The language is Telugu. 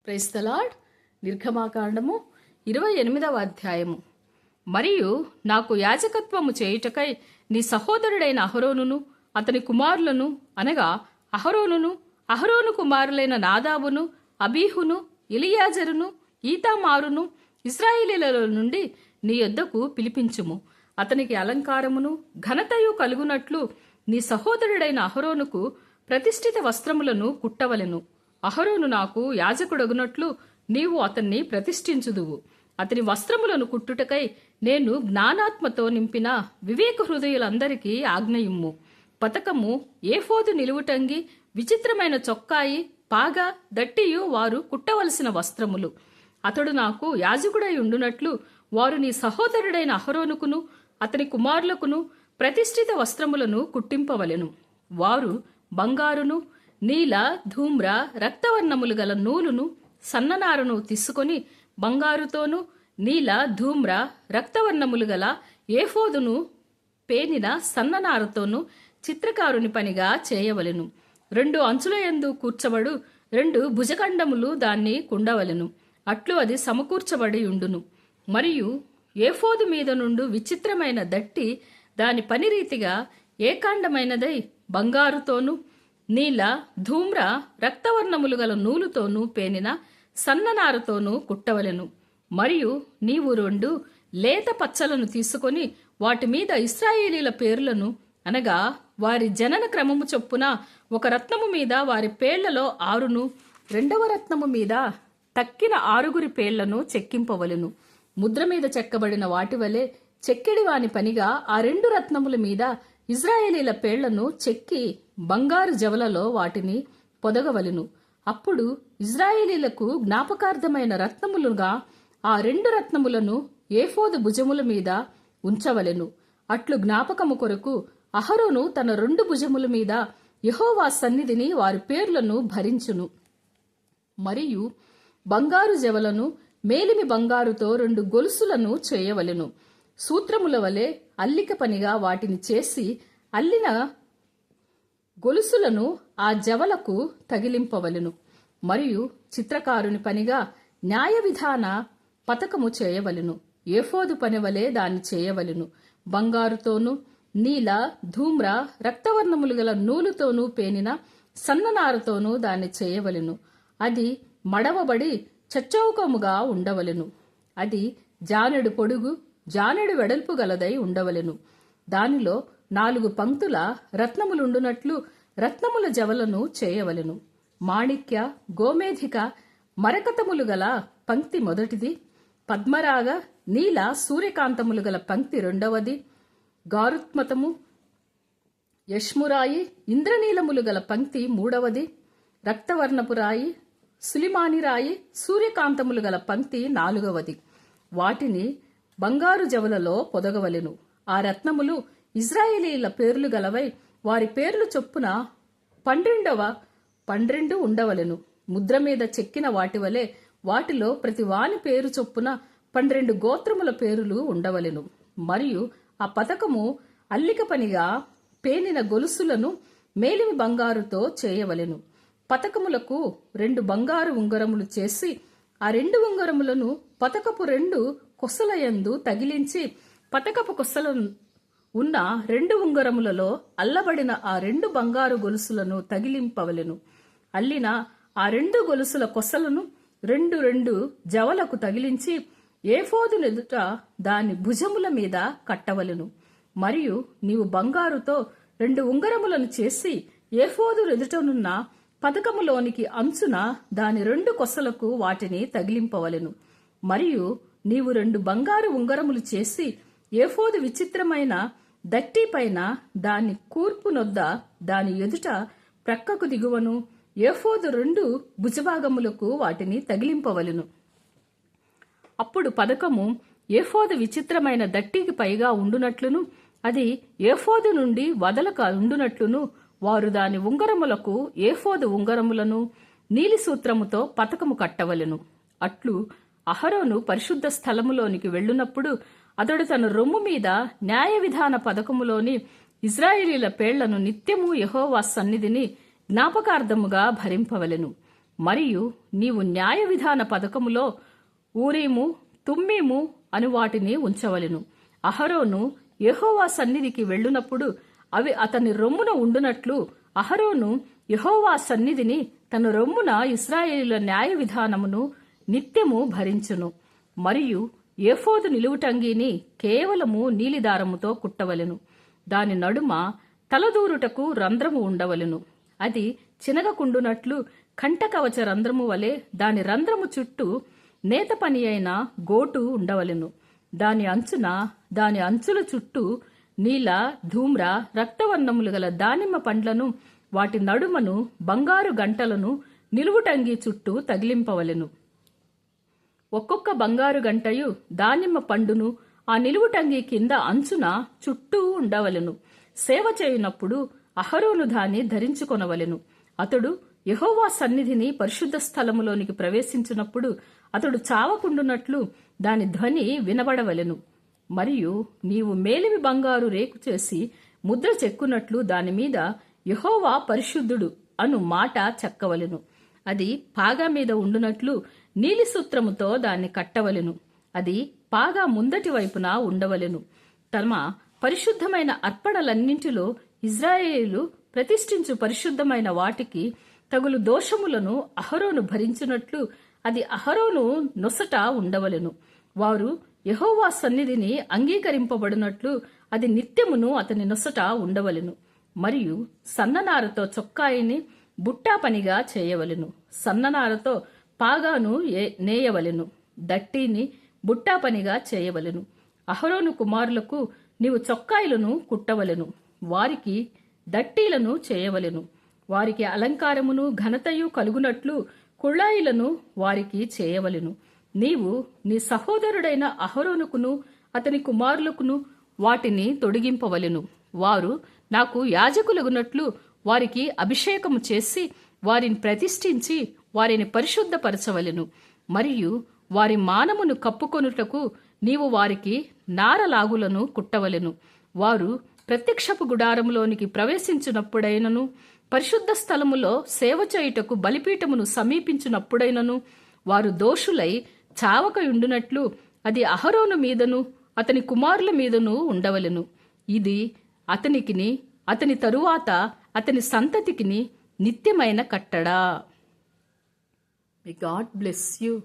Praise the lord. నిర్గమాకాండము 28వ అధ్యాయము. మరియు నాకు యాజకత్వము చేయుటకై నీ సహోదరుడైన అహరోనును అతని కుమారులను అనగా అహరోను కుమారులైన నాదాబును, అబీహును, ఎలియాజరును, ఈతామారును ఇశ్రాయేలీయుల నుండి నీ యొద్దకు పిలిపించుము. అతనికి అలంకారమును ఘనతయు కలుగునట్లు నీ సహోదరుడైన అహరోనుకు ప్రతిష్ఠిత వస్త్రములను కుట్టవలెను. అహరోను నాకు యాజకుడగునట్లు నీవు అతన్ని ప్రతిష్ఠించుదువు. అతని వస్త్రములను కుట్టుటకై నేను జ్ఞానాత్మతో నింపిన వివేక హృదయులందరికీ ఆజ్ఞయిమ్ము. పతకము, ఏఫోదు నిలువుటంగి, విచిత్రమైన చొక్కాయి, పాగా, దట్టియు వారు కుట్టవలసిన వస్త్రములు. అతడు నాకు యాజకుడై ఉండునట్లు వారు నీ సహోదరుడైన అహరోనుకును అతని కుమారులకును ప్రతిష్ఠిత వస్త్రములను కుట్టింపవలెను. వారు బంగారును, నీల, ధూమ్ర, రక్తవర్ణములు గల నూలును, సన్ననారను తీసుకొని బంగారుతోనూ నీల, ధూమ్ర, రక్తవర్ణములు గల ఏఫోదును పేనిన సన్ననారతోనూ చిత్రకారుని పనిగా చేయవలెను. 2 అంచులయందు కూర్చబడు 2 భుజఖండములు దాన్ని కుండవలెను. అట్లు అది సమకూర్చబడి ఉండును. మరియు ఏఫోదు మీద నుండి విచిత్రమైన దట్టి దాని పని రీతిగా ఏకాండమైనదై బంగారుతోనూ నీల, ధూమ్ర, రక్తవర్ణములు గల నూలుతోనూ పేనిన సన్ననారతోనూ కుట్టవలెను. మరియు నీవు 2 లేత పచ్చలను తీసుకొని వాటి మీద ఇశ్రాయేలీల పేర్లను అనగా వారి జనన క్రమము చొప్పున 1 రత్నము మీద వారి పేర్లలో 6ను, 2వ రత్నము మీద తక్కిన 6 పేర్లను చెక్కింపవలెను. ముద్ర మీద చెక్కబడిన వాటి వలె చెక్కిడి వాని పనిగా ఆ 2 రత్నముల మీద ఇశ్రాయేలీల పేర్లను చెక్కి బంగారు జవలలో వాటిని పొదగవలెను. అప్పుడు ఇశ్రాయేలీలకు జ్ఞాపకార్థమైన రత్నములుగా ఆ 2 రత్నములను ఏఫోదు భుజముల మీద ఉంచవలెను. అట్లు జ్ఞాపకము కొరకు అహరోను తన 2 భుజముల మీద యెహోవా సన్నిధిని వారి పేర్లను భరించును. మరియు బంగారు జవలను మేలిమి బంగారుతో 2 గొలుసులను చేయవలెను. సూత్రముల వలె అల్లిక పనిగా వాటిని చేసి అల్లిన గొలుసులను ఆ జవలకు తగిలింపవలెను. మరియు చిత్రకారుని పనిగా న్యాయ విధాన పతకము చేయవలెను. ఏఫోదు పని వలె దాన్ని చేయవలెను. బంగారుతోనూ నీల, ధూమ్ర, రక్తవర్ణములు గల నూలుతోనూ పేనిన సన్ననారతోనూ దాన్ని చేయవలెను. అది మడవబడి చచ్చౌకముగా ఉండవలెను. అది జానెడు పొడుగు, జానెడు వెడల్పు గలదై ఉండవలెను. దానిలో 4 పంక్తుల రత్నములుండునట్లు రత్నముల జవలను చేయవలెను. మాణిక్య, గోమేధిక, మరకతములు గల పంక్తి మొదటిది, పద్మరాగ, నీల, సూర్యకాంతములు గల పంక్తి 2వది, గారుత్మతము, యష్మురాయి, ఇంద్రనీలములు గల పంక్తి 3వది, రక్తవర్ణపు రాయి, సులిమాని రాయి, సూర్యకాంతములు గల పంక్తి 4వది. వాటిని బంగారు జవలలో పొదగవలెను. ఆ రత్నములు ఇశ్రాయేలీల పేర్లు గలవై వారి పేర్లు చొప్పున 12 ఉండవలెను. ముద్ర మీద చెక్కిన వాటి వలె వాటిలో ప్రతి వాని పేరు చొప్పున 12 గోత్రముల పేరులు ఉండవలెను. మరియు ఆ పతకము అల్లిక పనిగా పేనిన గొలుసులను మేలిమి బంగారుతో చేయవలెను. పతకములకు 2 బంగారు ఉంగరములు చేసి ఆ 2 ఉంగరములను పతకపు 2 కొసలయందు తగిలించి పతకపు కొసల ఉన్న 2 ఉంగరములలో అల్లబడిన ఆ 2 బంగారు గొలుసులను తగిలింపవలెను. అల్లిన ఆ 2 గొలుసుల కొసలను 2 జవలకు తగిలించి ఏఫోదు ఎదుట దాని భుజముల మీద కట్టవలెను. మరియు నీవు బంగారుతో 2 ఉంగరములను చేసి ఏఫోదు ఎదుటనున్న పతకములోనికి అంచున దాని 2 కొసలకు వాటిని తగిలింపవలెను. మరియు నీవు 2 బంగారు ఉంగరములు చేసి ఏఫోదు విచిత్రమైన దట్టి పైన దాని కూర్పు నొద్ద దాని ఎదుట ప్రక్కకు దిగువను ఏఫోదు 2 భుజభాగములకు వాటిని తగిలింపవలెను. అప్పుడు పథకము ఏఫోదు విచిత్రమైన దట్టికి పైగా ఉండునట్లును అది ఏఫోదు నుండి వదలక ఉండునట్లును వారు దాని ఉంగరములకు ఏఫోదు ఉంగరములను నీలి సూత్రముతో పతకము కట్టవలెను. అట్లు అహరోను పరిశుద్ధ స్థలములోనికి వెళ్ళునప్పుడు అతడు తన రొమ్ము మీద న్యాయ విధాన పథకములోని ఇశ్రాయేలీల పేర్లను నిత్యము యెహోవా సన్నిధిని జ్ఞాపకార్థముగా భరింపవలెను. మరియు నీవు న్యాయ విధాన పథకములో ఊరీము తుమ్మీము అని వాటిని ఉంచవలెను. అహరోను యెహోవా సన్నిధికి వెళ్ళునప్పుడు అవి అతని రొమ్మున ఉండునట్లు అహరోను యెహోవా సన్నిధిని తన రొమ్మున ఇశ్రాయేలీయుల న్యాయ విధానమును నిత్యము భరించును. మరియు ఏఫోదు నిలువుటంగీని కేవలము నీలిదారముతో కుట్టవలెను. దాని నడుమ తలదూరుటకు రంధ్రము ఉండవలెను. అది చినగకుండునట్లు కంఠకవచ రంధ్రము వలె దాని రంధ్రము చుట్టూ నేత పని అయిన గోటు ఉండవలెను. దాని అంచుల చుట్టూ నీల ధూమ్ర రక్తవర్ణములు గల దానిమ్మ పండ్లను వాటి నడుమను బంగారు గంటలను నిలువుటంగి చుట్టూ తగిలింపవలెను. ఒక్కొక్క బంగారు గంటయు దానిమ్మ పండును ఆ నిలువుటంగి కింద అంచున చుట్టూ ఉండవలెను. సేవ చేయునప్పుడు అహరోను దాన్ని ధరించుకొనవలెను. అతడు యెహోవా సన్నిధిని పరిశుద్ధ స్థలములోనికి ప్రవేశించినప్పుడు అతడు చావకుండునట్లు దాని ధ్వని వినబడవలెను. మరియు నీవు మేలిమి బంగారు రేకు చేసి ముద్ర చెక్కునట్లు దానిమీద యెహోవా పరిశుద్ధుడు అను మాట చెక్కవలెను. అది పాగా మీద ఉండునట్లు నీలి సూత్రముతో దాన్ని కట్టవలెను. అది పాగా ముందటి వైపున ఉండవలెను. తమ పరిశుద్ధమైన అర్పణలన్నింటిలో ఇశ్రాయేలు ప్రతిష్ఠించు పరిశుద్ధమైన వాటికి తగులు దోషములను అహరోను భరించినట్లు అది అహరోను నొసట ఉండవలెను. వారు యెహోవా సన్నిధిని అంగీకరింపబడినట్లు అది నిత్యమును అతని నొసట ఉండవలెను. మరియు సన్ననారతో చొక్కాయిని బుట్టా పనిగా చేయవలెను. సన్ననారతో పాగాను నేయవలెను. దట్టిని బుట్టా పనిగా చేయవలెను. అహరోను కుమారులకు నీవు చొక్కాయిలను కుట్టవలెను. వారికి దట్టీలను చేయవలెను. వారికి అలంకారమును ఘనతయు కలుగునట్లు కుళాయిలను వారికి చేయవలెను. నీవు నీ సహోదరుడైన అహరోనుకును అతని కుమారులకును వాటిని తొడిగింపవలెను. వారు నాకు యాజకులగునట్లు వారికి అభిషేకము చేసి వారిని ప్రతిష్ఠించి వారిని పరిశుద్ధపరచవలెను. మరియు వారి మానమును కప్పుకొనుటకు నీవు వారికి నారలాగులను కుట్టవలెను. వారు ప్రత్యక్షపు గుడారములోనికి ప్రవేశించినప్పుడైనను పరిశుద్ధ స్థలములో సేవ చేయుటకు బలిపీఠమును సమీపించినప్పుడైనను వారు దోషులై చావకయుండునట్లు అది అహరోను మీదను అతని కుమారుల మీదను ఉండవలెను. ఇది అతనికిని అతని తరువాత అతని సంతతికిని నిత్యమైన కట్టడా. May God bless you.